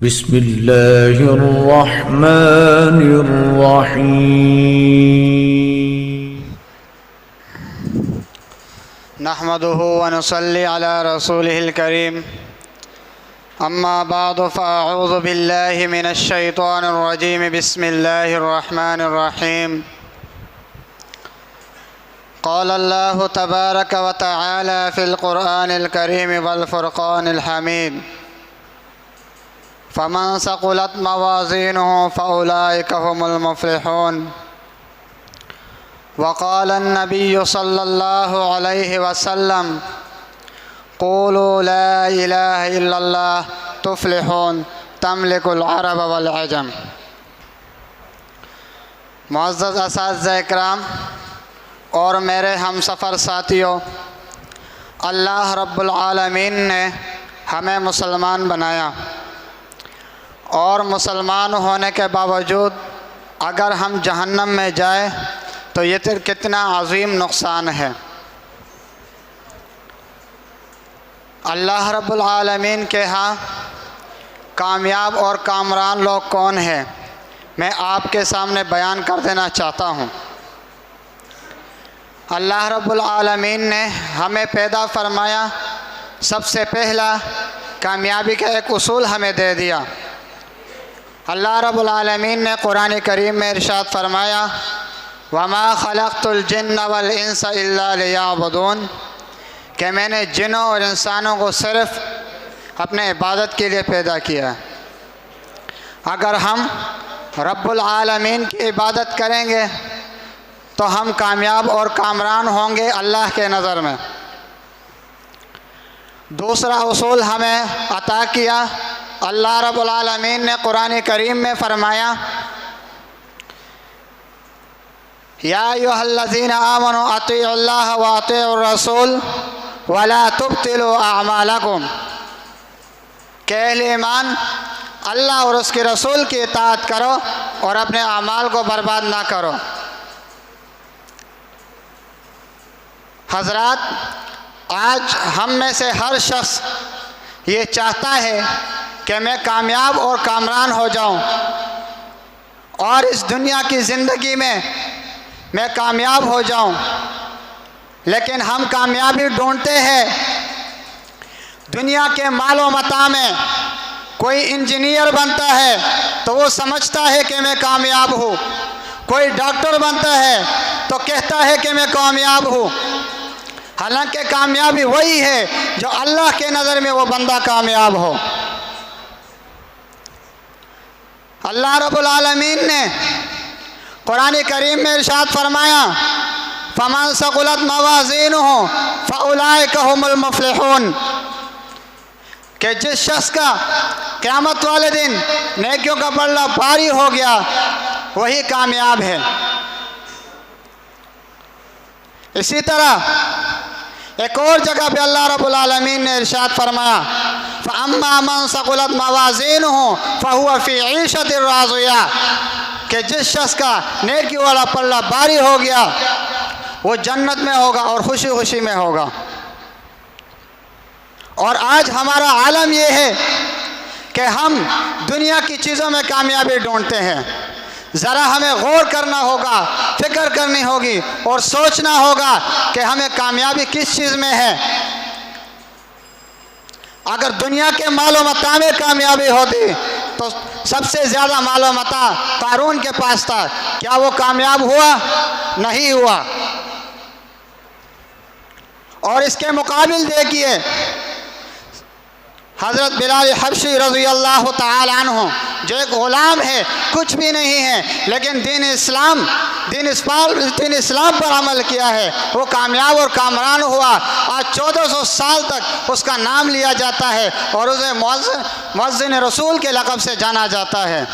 بسم الله الرحمن الرحيم نحمده ونصلي على رسوله الكريم أما بعد فأعوذ بالله من الشيطان الرجيم بسم الله الرحمن الرحيم قال الله تبارك وتعالى في القرآن الكريم والفرقان الحميد فمن ثقلت موازينه فأولئك هم المفلحون وقال النبي صلى الله عليه وسلم قولوا لا إله إلا الله تفلحون تملك العرب والعجم۔ معزز اساتذہ اکرام اور میرے ہم سفر ساتھیوں، اللہ رب العالمین نے ہمیں مسلمان بنایا، اور مسلمان ہونے کے باوجود اگر ہم جہنم میں جائیں تو یہ کتنا عظیم نقصان ہے۔ اللہ رب العالمین کے ہاں کامیاب اور کامران لوگ کون ہیں، میں آپ کے سامنے بیان کر دینا چاہتا ہوں۔ اللہ رب العالمین نے ہمیں پیدا فرمایا، سب سے پہلا کامیابی کا ایک اصول ہمیں دے دیا۔ اللہ رب العالمین نے قرآن کریم میں ارشاد فرمایا وَمَا خَلَقْتُ الْجِنَّ وَالْإِنسَ إِلَّا لِيَعْبُدُونَ، کہ میں نے جنوں اور انسانوں کو صرف اپنے عبادت کے لیے پیدا کیا۔ اگر ہم رب العالمین کی عبادت کریں گے تو ہم کامیاب اور کامران ہوں گے اللہ کے نظر میں۔ دوسرا اصول ہمیں عطا کیا، اللہ رب العالمین نے قرآن کریم میں فرمایا یا ایھا الذین آمنوا اطیعوا اللہ واطیعوا الرسول ولا تبطلوا اعمالکم، کہ اہل ایمان اللہ اور اس کے رسول کی اطاعت کرو اور اپنے اعمال کو برباد نہ کرو۔ حضرات، آج ہم میں سے ہر شخص یہ چاہتا ہے کہ میں کامیاب اور کامران ہو جاؤں، اور اس دنیا کی زندگی میں کامیاب ہو جاؤں، لیکن ہم کامیابی ڈھونڈتے ہیں دنیا کے مال و متاع میں۔ کوئی انجینئر بنتا ہے تو وہ سمجھتا ہے کہ میں کامیاب ہوں، کوئی ڈاکٹر بنتا ہے تو کہتا ہے کہ میں کامیاب ہوں، حالانکہ کامیابی وہی ہے جو اللہ کے نظر میں وہ بندہ کامیاب ہو۔ اللہ رب العالمین نے قرآن کریم میں ارشاد فرمایا فَمَنْ ثَقُلَتْ مَوَازِينُهُ فَأُولَئِكَ هُمُ الْمُفْلِحُونَ، کہ جس شخص کا قیامت والے دن نیکیوں کا پلڑا بھاری ہو گیا وہی کامیاب ہے۔ اسی طرح ایک اور جگہ پہ اللہ رب العالمین نے ارشاد فرمایا فَأَمَّا مَنْ ثَقُلَتْ مَوَازِينُهُ فَهُوَ فِي عِيشَةٍ رَاضِيَةٍ، کہ جس شخص کا نیکی والا پلڑا بھاری ہو گیا وہ جنت میں ہوگا اور خوشی خوشی میں ہوگا۔ اور آج ہمارا عالم یہ ہے کہ ہم دنیا کی چیزوں میں کامیابی ڈھونڈتے ہیں۔ ذرا ہمیں غور کرنا ہوگا، فکر کرنی ہوگی اور سوچنا ہوگا کہ ہمیں کامیابی کس چیز میں ہے۔ اگر دنیا کے مال و متاع میں کامیابی ہوتی تو سب سے زیادہ مال و متاع قارون کے پاس تھا، کیا وہ کامیاب ہوا؟ نہیں ہوا۔ اور اس کے مقابل دیکھیے حضرت بلال حبشی رضی اللہ تعالی عنہ، جو ایک غلام ہے، کچھ بھی نہیں ہے، لیکن دین اسلام پر عمل کیا ہے، وہ کامیاب اور کامران ہوا۔ آج 1400 سال تک اس کا نام لیا جاتا ہے اور اسے مؤذن رسول کے لقب سے جانا جاتا ہے۔